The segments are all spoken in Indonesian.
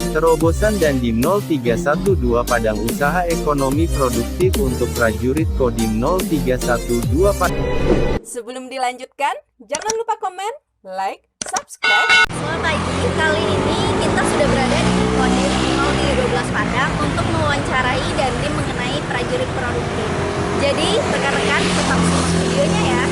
Terobosan Dandim 0312 Padang Usaha Ekonomi Produktif untuk prajurit Kodim 0312 Padang. Sebelum dilanjutkan, jangan lupa komen, like, subscribe. Selamat pagi, kali ini kita sudah berada di Kodim 0312 Padang untuk mewawancarai Dandim mengenai prajurit produktif. Jadi, rekan-rekan tetap simak videonya ya.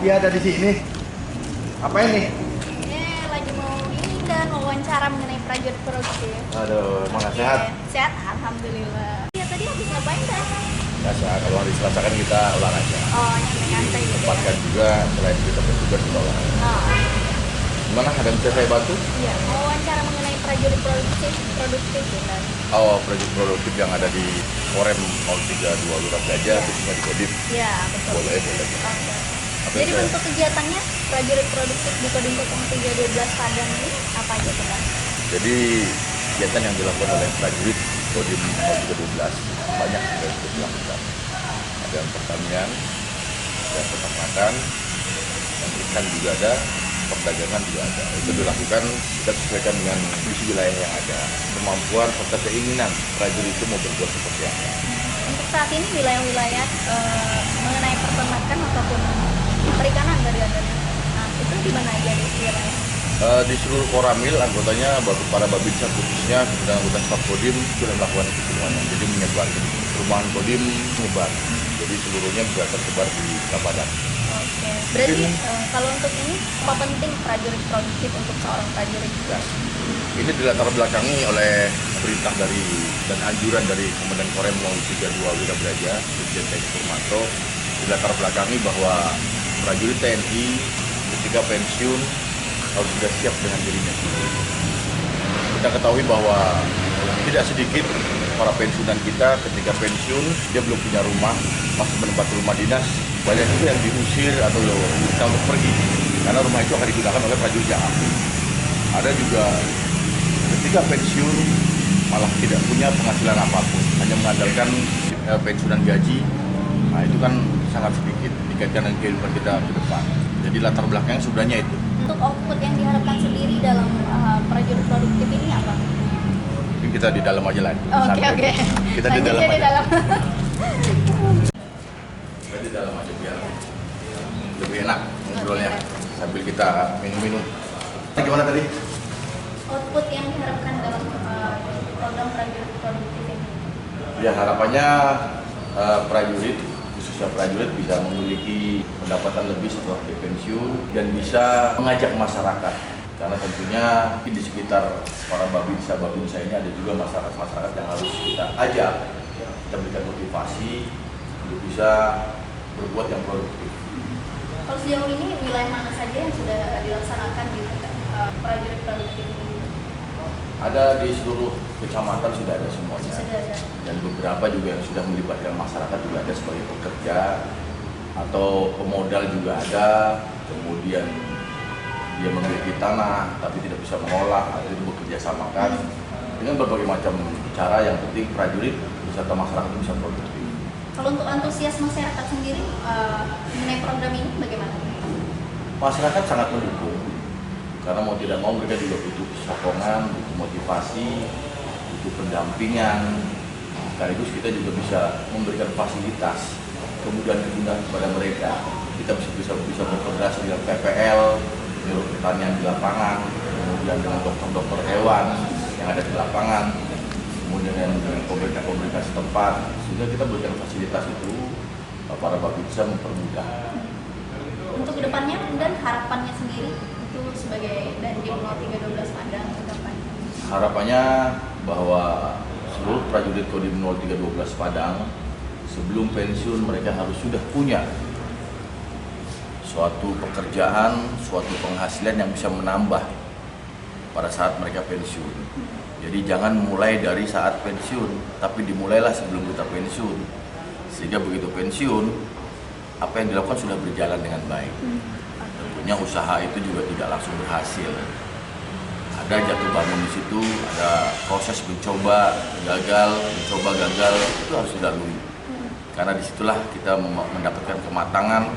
Dia ada di sini. Apa ini? Lagi mau ini dan wawancara mengenai prajurit produktif. Aduh, mana sehat? Sehat, alhamdulillah. Ya tadi habis ngapain dah? Biasa, kalau hari Selasa kan kita olahraga. Oh, nyantai gitu. Tempatkan juga selain kita bertugas kita olahraga. Oh, Gimana? Ada yang bisa saya bantu? iya, mau wawancara mengenai prajurit produktif gitu. Oh, prajurit produktif yang ada di Korem 032 Lurah Gajah, khususnya di Kodim. Iya, betul. Boleh. Oke. Apa Jadi yang bentuk kegiatannya prajurit produktif di Kodim 0312 Padang ini apa aja tuh, Bang? Jadi kegiatan yang dilakukan oleh prajurit Kodim 0312 banyak yang sudah dilakukan. Ada yang pertanian, ada yang peternakan, yang ikan juga ada, perdagangan juga ada. Itu dilakukan kita sesuaikan dengan kondisi wilayah yang ada, kemampuan serta keinginan prajurit itu mau berbuat seperti apa. Untuk saat ini wilayah-wilayah mengenai peternakan ataupun perikanan dari Anda. Nah, itu di mana aja di wilayah? Di seluruh Koramil anggotanya para babinsa khususnya dan anggota staf Kodim sudah melakukan itu semuanya. Jadi menyebar perumahan Kodim menyebar. Jadi seluruhnya bisa tersebar di Padang. Oke. Berarti kalau untuk ini apa penting prajurit produktif untuk seorang prajurit? Ya. Ini dilatar belakangi oleh perintah dari dan anjuran dari Komandan Korem 032 Lurah Gajah, Brigjen TNI Purmanto, dilatar belakangi bahwa prajurit TNI ketika pensiun harus sudah siap dengan dirinya sendiri. Kita ketahui bahwa tidak sedikit para pensiunan kita ketika pensiun dia belum punya rumah, masih menempati rumah dinas, banyak juga yang diusir atau minta untuk pergi karena rumah itu akan digunakan oleh prajurit yang aktif. Ada juga ketika pensiun malah tidak punya penghasilan apapun, hanya mengandalkan pensiunan gaji. Nah itu kan sangat sedikit dikaitkan dengan kehidupan kita ke depan. Jadi latar belakangnya sebenarnya itu. Untuk output yang diharapkan sendiri dalam prajurit produktif ini apa? Mungkin kita di dalam aja lah. Oke. Kita di dalam Lanjutnya aja. Kita di dalam aja biar lebih enak ngobrolnya sambil kita minum-minum. Gimana tadi? Output yang diharapkan dalam program prajurit produktif ini? Ya harapannya prajurit, khususnya prajurit bisa memiliki pendapatan lebih setelah pensiun dan bisa mengajak masyarakat. Karena tentunya di sekitar para babinsa ini ada juga masyarakat yang harus kita ajak, kita berikan motivasi untuk bisa berbuat yang produktif. Kalau sejauh ini wilayah mana saja yang sudah dilaksanakan di prajurit produktif ini? Ada di seluruh kecamatan sudah ada semuanya. Sudah ada. Dan beberapa juga yang sudah melibatkan masyarakat juga ada sebagai pekerja atau pemodal juga ada. Kemudian dia memiliki tanah tapi tidak bisa mengolah atau itu bekerja samakan dengan berbagai macam cara. Yang penting prajurit beserta masyarakat itu bisa produktif. Kalau untuk antusias masyarakat sendiri mengenai program ini bagaimana? Masyarakat sangat mendukung karena mau tidak mau mereka juga butuh sokongan, butuh motivasi, butuh pendampingan. Sekaligus kita juga bisa memberikan fasilitas kemudahan kepada mereka. Kita bisa berkoordinasi dengan PPL, Biro Pertanian di lapangan, kemudian dengan dokter-dokter hewan yang ada di lapangan, kemudian dengan pemerintah setempat, sehingga kita berikan fasilitas itu para babinsa mempermudah. Untuk kedepannya dan harapannya sendiri itu sebagai Dandim 0312 Padang ke depan. Harapannya bahwa seluruh prajurit Kodim 0312 Padang sebelum pensiun mereka harus sudah punya suatu pekerjaan, suatu penghasilan yang bisa menambah pada saat mereka pensiun. Jadi jangan mulai dari saat pensiun, tapi dimulailah sebelum kita pensiun. Sehingga begitu pensiun, apa yang dilakukan sudah berjalan dengan baik. Tentunya usaha itu juga tidak langsung berhasil. Ada jatuh bangun di situ, ada proses mencoba gagal, itu harus dilalui. Karena disitulah kita mendapatkan kematangan,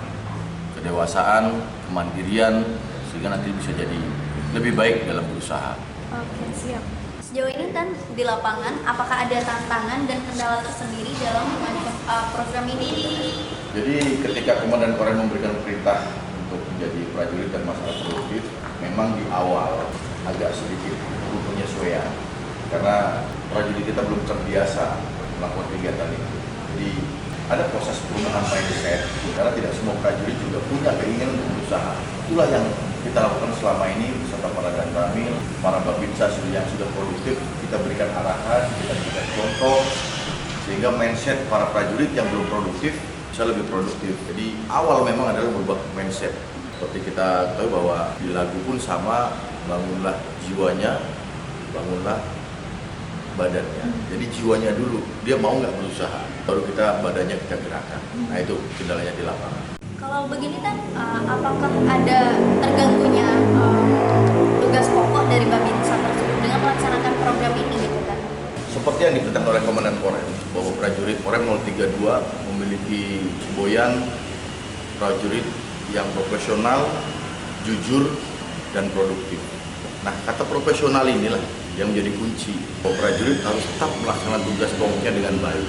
kedewasaan, kemandirian, sehingga nanti bisa jadi lebih baik dalam berusaha. Oke, siap. Sejauh ini kan di lapangan, apakah ada tantangan dan kendala tersendiri dalam program ini? Jadi ketika Komandan Korem memberikan perintah untuk menjadi prajurit dan masyarakat produktif, memang di awal agak sedikit perlu penyesuaian karena prajurit kita belum terbiasa melakukan kegiatan itu. Jadi ada proses perubahan mindset karena tidak semua prajurit juga punya keinginan untuk berusaha. Itulah yang kita lakukan selama ini beserta para danramil, para babinsa yang sudah produktif, kita berikan arahan, kita berikan contoh sehingga mindset para prajurit yang belum produktif bisa lebih produktif. Jadi awal memang adalah merubah mindset. Seperti kita tahu bahwa di lagu pun sama, bangunlah jiwanya, bangunlah badannya. Jadi jiwanya dulu, dia mau nggak berusaha, baru kita badannya kita gerakan. Nah itu kendalanya di lapangan. Kalau begini kan, apakah ada terganggunya tugas pokok dari Babinsa tersebut dengan melaksanakan program ini gitu kan? Seperti yang dikatakan oleh Komandan Korem, bahwa prajurit Korem 032 memiliki semboyan prajurit yang profesional, jujur, dan produktif. Nah, kata profesional inilah yang menjadi kunci. Bahwa prajurit harus tetap melaksanakan tugas pokoknya dengan baik.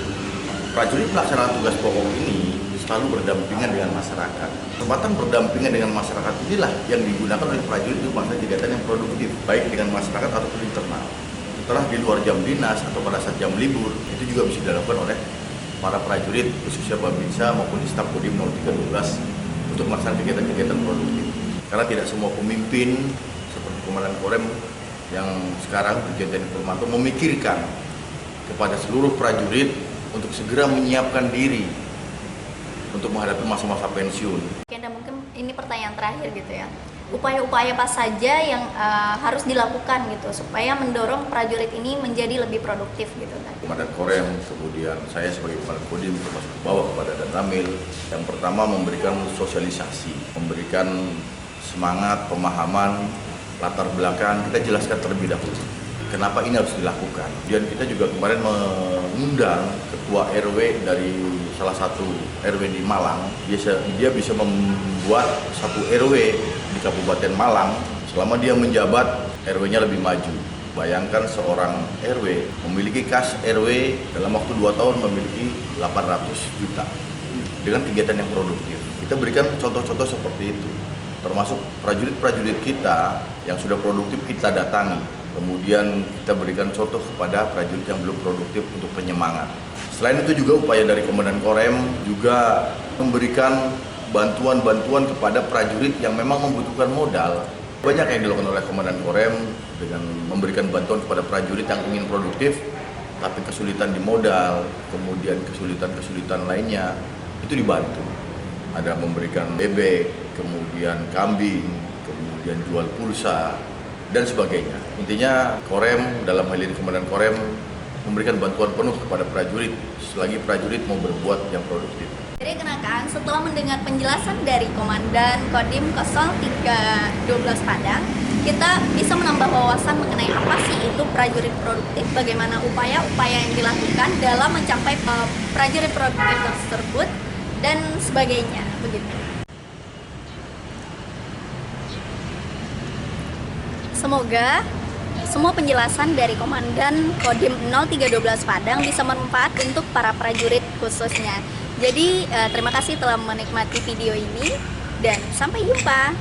Prajurit melaksanakan tugas pokok ini selalu berdampingan dengan masyarakat. Kesempatan berdampingan dengan masyarakat inilah yang digunakan oleh prajurit untuk melaksanakan kegiatan yang produktif, baik dengan masyarakat ataupun internal. Setelah di luar jam dinas atau pada saat jam libur, itu juga bisa dilakukan oleh para prajurit, khususnya Babinsa maupun di staf Kodim 0312 untuk melaksanakan kegiatan-kegiatan produktif. Karena tidak semua pemimpin seperti Komandan Korem yang sekarang Brigjen TNI Purmanto memikirkan kepada seluruh prajurit untuk segera menyiapkan diri untuk menghadapi masa-masa pensiun. Oke, dan mungkin ini pertanyaan terakhir gitu ya. Upaya-upaya apa saja yang harus dilakukan gitu supaya mendorong prajurit ini menjadi lebih produktif gitu kan? Komandan Korem, kemudian saya sebagai Komandan Kodim termasuk bawah kepada Danramil. Yang pertama memberikan sosialisasi, memberikan semangat, pemahaman, latar belakang, kita jelaskan terlebih dahulu. Kenapa ini harus dilakukan? Dan kita juga kemarin mengundang ketua RW dari salah satu RW di Malang. Dia bisa membuat satu RW di Kabupaten Malang selama dia menjabat RW-nya lebih maju. Bayangkan seorang RW memiliki kas RW dalam waktu 2 tahun memiliki 800 juta dengan kegiatan yang produktif. Kita berikan contoh-contoh seperti itu. Termasuk prajurit-prajurit kita yang sudah produktif kita datangi. Kemudian kita berikan contoh kepada prajurit yang belum produktif untuk penyemangat. Selain itu juga upaya dari Komandan Korem juga memberikan bantuan-bantuan kepada prajurit yang memang membutuhkan modal. Banyak yang dilakukan oleh Komandan Korem dengan memberikan bantuan kepada prajurit yang ingin produktif, tapi kesulitan di modal, kemudian kesulitan-kesulitan lainnya, itu dibantu. Ada memberikan bebek, kemudian kambing, kemudian jual pulsa, dan sebagainya. Intinya Korem, dalam hal ini Komandan Korem, memberikan bantuan penuh kepada prajurit selagi prajurit mau berbuat yang produktif. Jadi kenakan, setelah mendengar penjelasan dari Komandan Kodim 0312 Padang, kita bisa menambah wawasan mengenai apa sih itu prajurit produktif, bagaimana upaya-upaya yang dilakukan dalam mencapai prajurit produktif tersebut, dan sebagainya. Begitu. Semoga semua penjelasan dari Komandan Kodim 0312 Padang bisa bermanfaat untuk para prajurit khususnya. Jadi terima kasih telah menikmati video ini dan sampai jumpa.